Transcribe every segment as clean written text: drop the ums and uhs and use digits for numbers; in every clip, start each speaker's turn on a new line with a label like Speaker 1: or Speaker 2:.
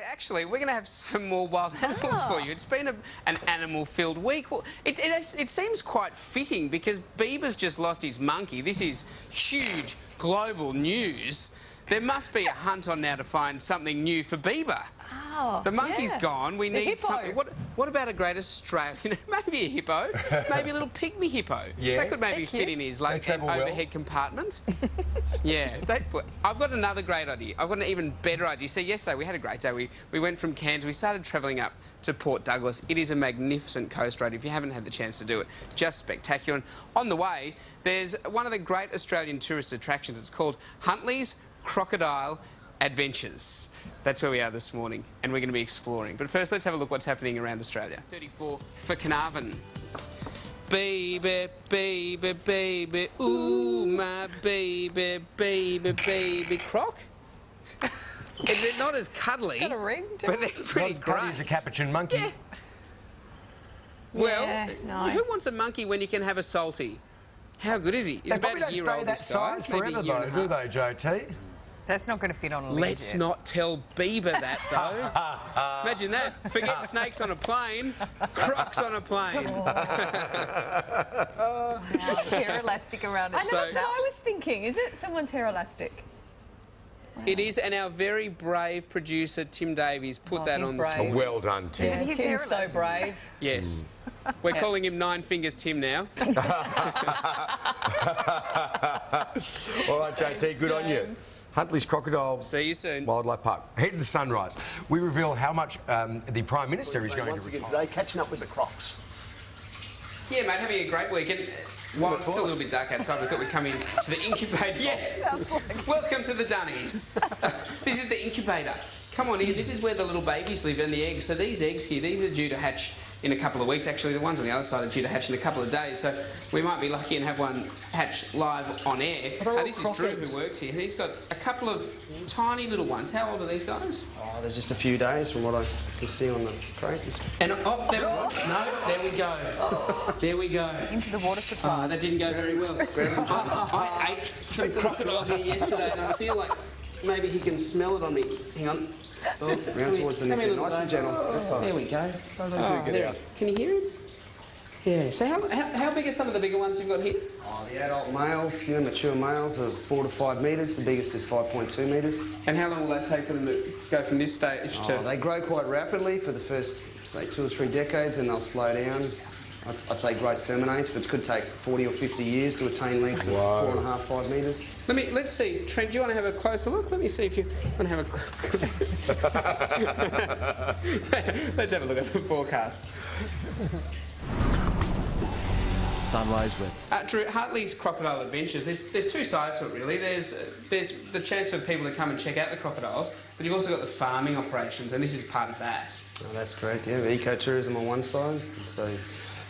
Speaker 1: Actually, we're going to have some more wild animals for you. It's been an animal-filled week. Well, it seems quite fitting because Bieber's just lost his monkey. This is huge global news. There must be a hunt on now to find something new for Bieber.
Speaker 2: Oh,
Speaker 1: the monkey's gone. We need something. What about a great Australian? Maybe a hippo. Maybe a little pygmy hippo. Yeah. That could maybe fit in his overhead compartment. Yeah. I've got another great idea. I've got an even better idea. See, yesterday we had a great day. We went from Cairns. We started travelling up to Port Douglas. It is a magnificent coast road. If you haven't had the chance to do it, just spectacular. And on the way, there's one of the great Australian tourist attractions. It's called Huntley's Crocodiale Adventures. That's where we are this morning, and we're going to be exploring. But first, let's have a look what's happening around Australia. 34 for Carnarvon. Baby, baby, baby, ooh, my baby, baby, baby. Croc? They're not as cuddly,
Speaker 2: got a ring to
Speaker 1: but they're pretty
Speaker 3: not
Speaker 1: great.
Speaker 3: He's a capuchin monkey.
Speaker 1: Yeah. Well,
Speaker 2: yeah, no.
Speaker 1: Who wants a monkey when you can have a salty? How good is he? He's
Speaker 3: They probably don't stay that size forever, though, do they, JT?
Speaker 2: That's not going to fit on a lid.
Speaker 1: Let's not tell Bieber that, though. Imagine that. Forget snakes on a plane, crocs on a plane.
Speaker 2: Hair elastic around it. I know, that's what I was thinking. Is it someone's hair elastic? Wow.
Speaker 1: It is, and our very brave producer, Tim Davies, put that on the screen.
Speaker 3: Well done, Tim.
Speaker 2: Yeah, Tim's so brave.
Speaker 1: Yes. We're calling him Nine Fingers Tim now.
Speaker 3: All right, JT, good on you. Huntley's Crocodile
Speaker 1: See you soon.
Speaker 3: Wildlife Park. Head to the sunrise. We reveal how much the Prime Minister is going to
Speaker 4: once again today, catching up with the crocs.
Speaker 1: Yeah, mate, having a great weekend. While it's still a little bit dark outside, we thought we'd come in to the incubator. Yeah. Welcome to the Dunnies. This is the incubator. Come on in. This is where the little babies live and the eggs. So these eggs here, these are due to hatch in a couple of weeks. Actually, the ones on the other side are due to hatch in a couple of days. So we might be lucky and have one hatch live on air. This is Drew who works here. He's got a couple of tiny little ones. How old are these guys?
Speaker 4: Oh, they're just a few days from what I can see on the crate.
Speaker 1: And there we go. There we go.
Speaker 2: Into the water supply.
Speaker 1: That didn't go very well. I ate some crocodile here yesterday, and I feel like maybe he can smell it on me. Hang on.
Speaker 4: Round towards the neck, nice and gentle.
Speaker 1: There we go. Can you hear him? Yeah. So how big are some of the bigger ones you've got here?
Speaker 4: Oh, the adult males, mature males are 4 to 5 metres. The biggest is 5.2 metres.
Speaker 1: And how long will that take them to go from this stage to...
Speaker 4: They grow quite rapidly for the first, say, 2 or 3 decades, and they'll slow down. I'd say growth terminates, but it could take 40 or 50 years to attain lengths of 4.5, 5 metres.
Speaker 1: Let's see. Trent, do you want to have a closer look? Let me see if you want to have a... Let's have a look at the forecast.
Speaker 5: Sunrise with
Speaker 1: Drew, Huntley's Crocodile Adventures, there's two sides to it really. There's the chance for people to come and check out the crocodiles, but you've also got the farming operations, and this is part of that.
Speaker 4: Oh, that's correct, yeah. Ecotourism on one side. So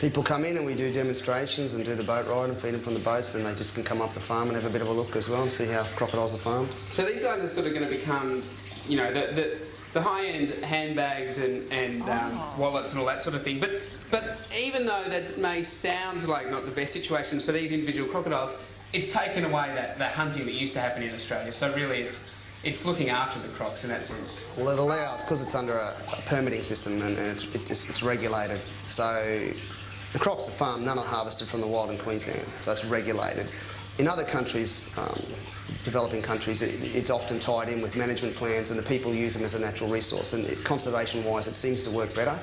Speaker 4: people come in and we do demonstrations and do the boat ride and feed them from the boats, and they just can come up the farm and have a bit of a look as well and see how crocodiles are farmed.
Speaker 1: So these guys are sort of going to become, you know, the high-end handbags and wallets and all that sort of thing. But even though that may sound like not the best situation for these individual crocodiles, it's taken away that hunting that used to happen in Australia. So really it's looking after the crocs in that sense.
Speaker 4: Well, it allows, because it's under a permitting system and it's regulated. So the crocs are farmed, none are harvested from the wild in Queensland, so it's regulated. In other countries, developing countries, it's often tied in with management plans and the people use them as a natural resource, and conservation-wise it seems to work better.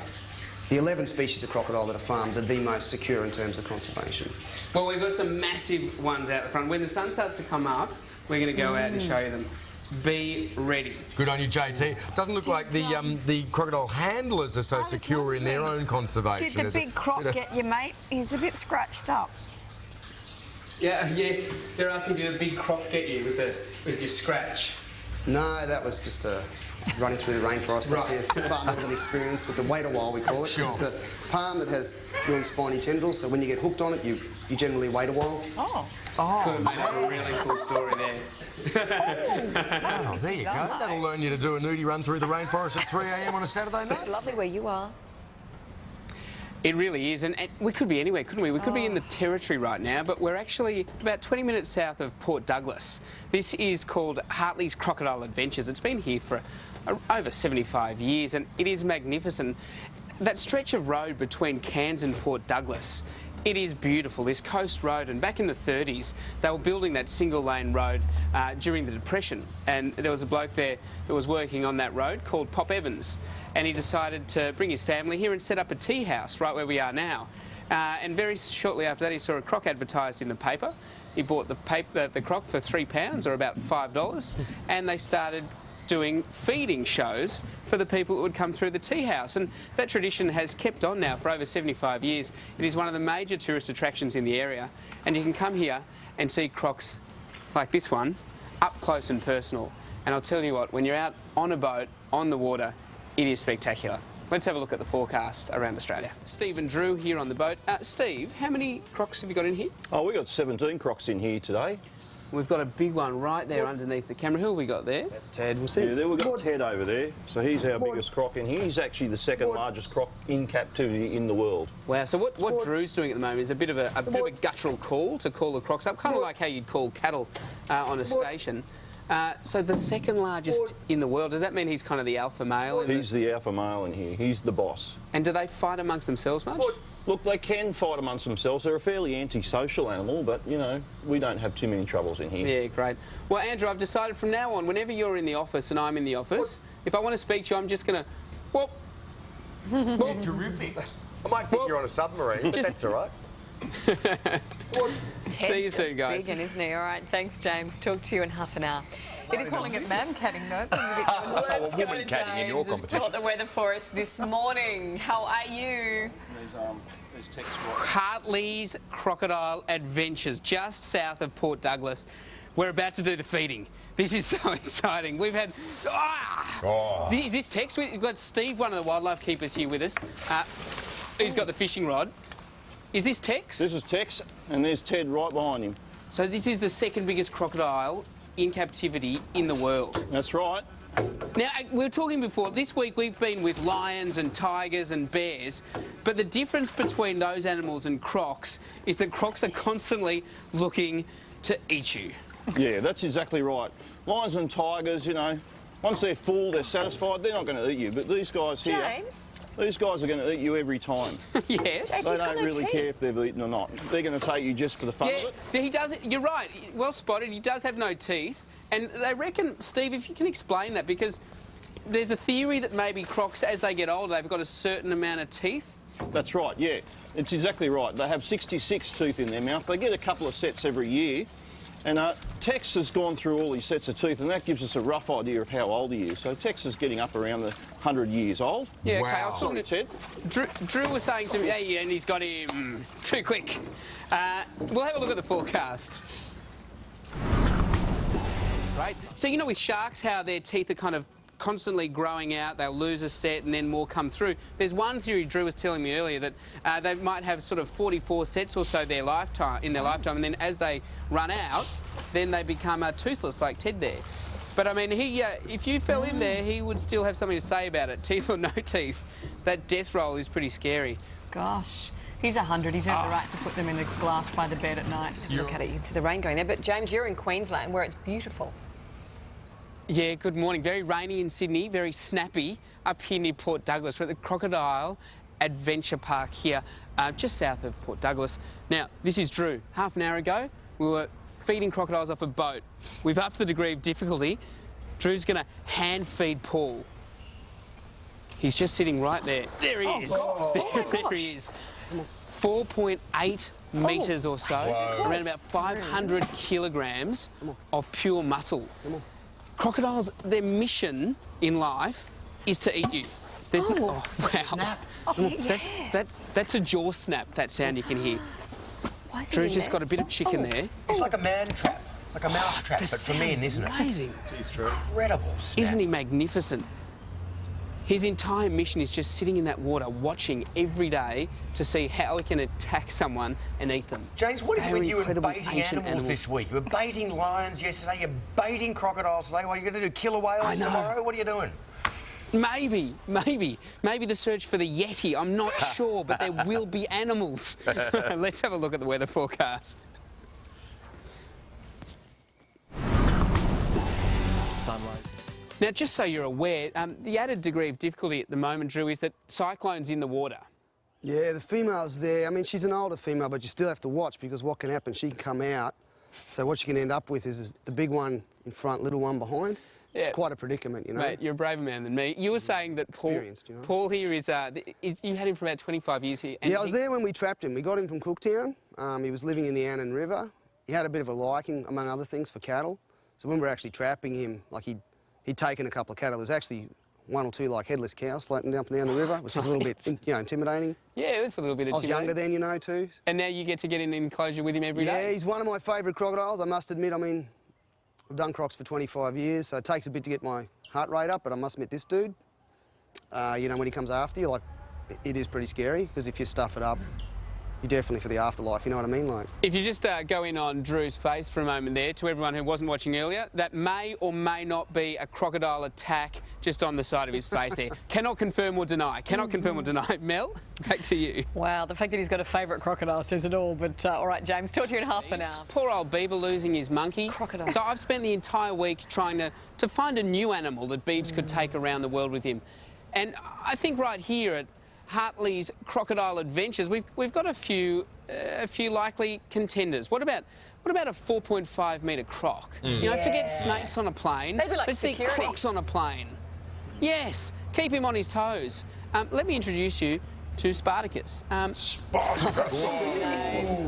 Speaker 4: The 11 species of crocodile that are farmed are the most secure in terms of conservation.
Speaker 1: Well, we've got some massive ones out the front. When the sun starts to come up, we're going to go out and show you them. Be ready.
Speaker 3: Good on you, JT. Doesn't look like the crocodile handlers are so secure in their own conservation.
Speaker 2: Did the big croc get you, mate? He's a bit scratched up.
Speaker 1: Yeah, yes. They're asking, did a big croc get you with your scratch?
Speaker 4: No, that was just running through the rainforest up here. Farmers an experience with the wait a while, we call it.
Speaker 3: Sure.
Speaker 4: It's a palm that has really spiny tendrils, so when you get hooked on it, you generally wait a while.
Speaker 1: Could have made a really cool story there.
Speaker 3: Oh, there you go. That'll learn you to do a nudie run through the rainforest at 3 a.m. on a Saturday night.
Speaker 2: It's lovely where you are.
Speaker 1: It really is, and we could be anywhere, couldn't we? We could be in the Territory right now, but we're actually about 20 minutes south of Port Douglas. This is called Hartley's Crocodile Adventures. It's been here for over 75 years, and it is magnificent. That stretch of road between Cairns and Port Douglas, it is beautiful, this coast road. And back in the 30s, they were building that single-lane road during the Depression, and there was a bloke there that was working on that road called Pop Evans, and he decided to bring his family here and set up a tea house right where we are now. And very shortly after that, he saw a croc advertised in the paper. He bought the croc for £3 or about $5, and they started doing feeding shows for the people that would come through the tea house. And that tradition has kept on now for over 75 years. It is one of the major tourist attractions in the area, and you can come here and see crocs like this one up close and personal. And I'll tell you what, when you're out on a boat, on the water, it is spectacular. Let's have a look at the forecast around Australia. Steve and Drew here on the boat. Steve, how many crocs have you got in here?
Speaker 6: Oh, we've got 17 crocs in here today.
Speaker 1: We've got a big one right there underneath the camera. Who have we got there?
Speaker 4: That's Ted. We'll see.
Speaker 6: Yeah, there we've got Ted over there. So he's our biggest croc in here. He's actually the second largest croc in captivity in the world.
Speaker 1: Wow. So what Drew's doing at the moment is a bit of a guttural call to call the crocs up, kind of like how you'd call cattle on a station. So the second largest in the world, does that mean he's kind of the alpha male?
Speaker 6: He's the alpha male in here. He's the boss.
Speaker 1: And do they fight amongst themselves much?
Speaker 6: Look, they can fight amongst themselves. They're a fairly anti-social animal, but, you know, we don't have too many troubles in here.
Speaker 1: Yeah, great. Well, Andrew, I've decided from now on, whenever you're in the office and I'm in the office, if I want to speak to you, I'm just going to... Whoop. Whoop.
Speaker 3: Terrific. I might think you're on a submarine, but that's all right.
Speaker 1: See you soon, guys.
Speaker 2: Vegan, isn't he? All right, thanks, James. Talk to you in half an hour. It is calling it man-catting, though. Let's go to James, who's got the weather for us this morning. How are you?
Speaker 1: Hartley's Crocodile Adventures, just south of Port Douglas. We're about to do the feeding. This is so exciting. We've had... This Tex, we've got Steve, one of the wildlife keepers here with us, who's got the fishing rod. Is this Tex?
Speaker 6: This is Tex, and there's Ted right behind him.
Speaker 1: So this is the second biggest crocodile in captivity in the world.
Speaker 6: That's right.
Speaker 1: Now, we were talking before, this week we've been with lions and tigers and bears, but the difference between those animals and crocs is that crocs are constantly looking to eat you.
Speaker 6: Yeah, that's exactly right. Lions and tigers, you know, once they're full, they're satisfied, they're not going to eat you. But these guys here...
Speaker 2: James?
Speaker 6: These guys are going to eat you every time.
Speaker 1: Yes.
Speaker 6: They don't really care if they've eaten or not. They're going to take you just for the fun of it.
Speaker 1: He does. You're right. Well spotted. He does have no teeth. And they reckon, Steve, if you can explain that, because there's a theory that maybe crocs, as they get older, they've got a certain amount of teeth.
Speaker 6: That's right, yeah. It's exactly right. They have 66 teeth in their mouth. They get a couple of sets every year. And Tex has gone through all his sets of teeth, and that gives us a rough idea of how old he is. So Tex is getting up around the 100 years old.
Speaker 1: Yeah,
Speaker 3: wow.
Speaker 1: okay, I was talking to Ted. Drew was saying to me, hey, and he's got him too quick. We'll have a look at the forecast. Right. So, you know, with sharks, how their teeth are kind of constantly growing out, they'll lose a set and then more come through. There's one theory Drew was telling me earlier that they might have sort of 44 sets or so in their lifetime, and then as they run out, then they become toothless like Ted there. But I mean, if you fell in there, he would still have something to say about it, teeth or no teeth. That death roll is pretty scary.
Speaker 2: Gosh. He's 100. He's earned the right to put them in the glass by the bed at night. Look at it. You can see the rain going there. But, James, you're in Queensland where it's beautiful.
Speaker 1: Yeah, good morning. Very rainy in Sydney, very snappy up here near Port Douglas. We're at the Crocodile Adventure Park here, just south of Port Douglas. Now, this is Drew. Half an hour ago, we were feeding crocodiles off a boat. We've upped the degree of difficulty. Drew's going to hand feed Paul. He's just sitting right there. There he is. There he is. 4.8 metres or so, around about 500 kilograms of pure muscle. Crocodiles, their mission in life is to eat you. There's wow.
Speaker 3: Snap.
Speaker 1: That's a jaw snap, that sound you can hear. Drew's just got a bit of chicken there.
Speaker 3: It's like a man trap, like a mouse trap, but for men, isn't it?
Speaker 1: Amazing.
Speaker 3: It's true. Incredible snap.
Speaker 1: Isn't he magnificent? His entire mission is just sitting in that water, watching every day to see how he can attack someone and eat them.
Speaker 3: James, what is it with you and baiting animals this week? You were baiting lions yesterday, you're baiting crocodiles today. What are you going to do, killer whales tomorrow? What are you doing?
Speaker 1: Maybe the search for the Yeti. I'm not sure, but there will be animals. Let's have a look at the weather forecast.
Speaker 5: Sunrise.
Speaker 1: Now, just so you're aware, the added degree of difficulty at the moment, Drew, is that cyclone's in the water.
Speaker 4: Yeah, the female's there. I mean, she's an older female, but you still have to watch because what can happen, she can come out. So what you can end up with is the big one in front, little one behind. It's quite a predicament, you know.
Speaker 1: Mate, you're a braver man than me. You were saying that Paul here is you had him for about 25 years here. And
Speaker 4: yeah, I was there when we trapped him. We got him from Cooktown. He was living in the Annan River. He had a bit of a liking, among other things, for cattle. So when we were actually trapping him, like he'd taken a couple of cattle. There was actually one or two like headless cows floating up and down the river, which is a little bit, you know, intimidating.
Speaker 1: Yeah, it's a little bit intimidating.
Speaker 4: I was younger then, you know, too.
Speaker 1: And now you get to get in an enclosure with him every day?
Speaker 4: Yeah, he's one of my favourite crocodiles, I must admit. I mean, I've done crocs for 25 years, so it takes a bit to get my heart rate up, but I must admit this dude, you know, when he comes after you, like, it is pretty scary, because if you stuff it up, you're definitely for the afterlife, you know what I mean? Like,
Speaker 1: if you just go in on Drew's face for a moment there, to everyone who wasn't watching earlier, that may or may not be a crocodile attack just on the side of his face there. Cannot confirm or deny. Cannot confirm or deny. Mel, back to you.
Speaker 2: Wow, the fact that he's got a favourite crocodile says it all. But all right, James, talk to you in half an hour.
Speaker 1: Poor old Bieber losing his monkey.
Speaker 2: Crocodile.
Speaker 1: So I've spent the entire week trying to find a new animal that Biebs could take around the world with him. And I think right here at Hartley's Crocodile Adventures, we've got a few likely contenders. What about a 4.5 metre croc? You know, forget snakes on a plane.
Speaker 2: They'd be like
Speaker 1: Let's think crocs on a plane. Yes, keep him on his toes. Let me introduce you to Spartacus.
Speaker 7: Spartacus.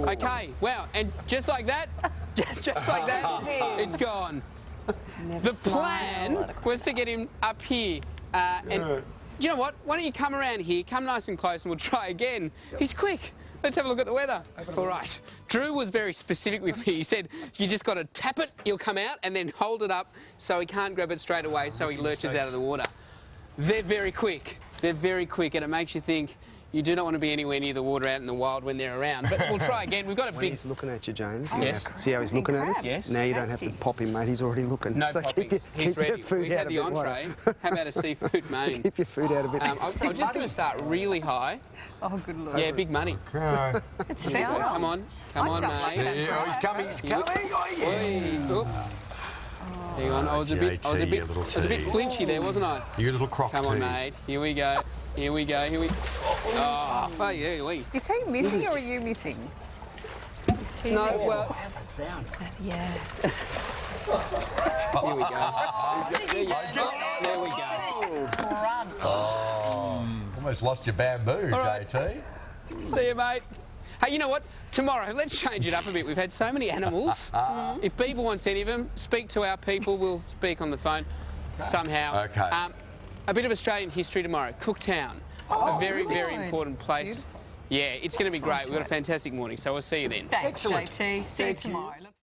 Speaker 1: Okay, wow, and just like that, just like that, it's gone. The plan was to get him up here, and you know what? Why don't you come around here, come nice and close, and we'll try again. He's quick. Let's have a look at the weather. All right. Drew was very specific with me. He said, you just got to tap it, he'll come out, and then hold it up so he can't grab it straight away, so he lurches out of the water. They're very quick. They're very quick, and it makes you think you do not want to be anywhere near the water out in the wild when they're around. But we'll try again. We've got a
Speaker 4: when
Speaker 1: big...
Speaker 4: he's looking at you, James.
Speaker 1: Yes.
Speaker 4: See how he's looking at us?
Speaker 1: Yes.
Speaker 4: Now you don't have to pop him, mate. He's already looking.
Speaker 1: No
Speaker 4: so
Speaker 1: popping. He's ready. He's had the entree. How about a seafood main?
Speaker 4: Keep your food out of it.
Speaker 1: I'm just going to start really high.
Speaker 2: Oh, good Lord.
Speaker 1: Yeah, big money.
Speaker 7: Okay.
Speaker 2: It's fair.
Speaker 1: Come on. Come on, mate.
Speaker 7: Oh, he's coming. He's coming.
Speaker 1: Oh, hang on. I was a bit flinchy there, wasn't I?
Speaker 7: You little croc
Speaker 1: Come on, mate. Here we go. Here we go. Here we. Oh, yeah, we.
Speaker 8: Is he missing or are you missing?
Speaker 2: He's teasing.
Speaker 1: No, well.
Speaker 3: How's that sound?
Speaker 2: Yeah.
Speaker 1: Here we go. There we go.
Speaker 2: Run.
Speaker 7: Oh, almost lost your bamboo,
Speaker 1: right.
Speaker 7: JT.
Speaker 1: See you, mate. Hey, you know what? Tomorrow, let's change it up a bit. We've had so many animals. If Bieber wants any of them, speak to our people. We'll speak on the phone somehow.
Speaker 7: Okay.
Speaker 1: A bit of Australian history tomorrow. Cooktown. A very, very important place. Beautiful. Yeah, it's going to be great. We've got a fantastic morning, so we'll see you then.
Speaker 2: Thanks, JT. See you tomorrow.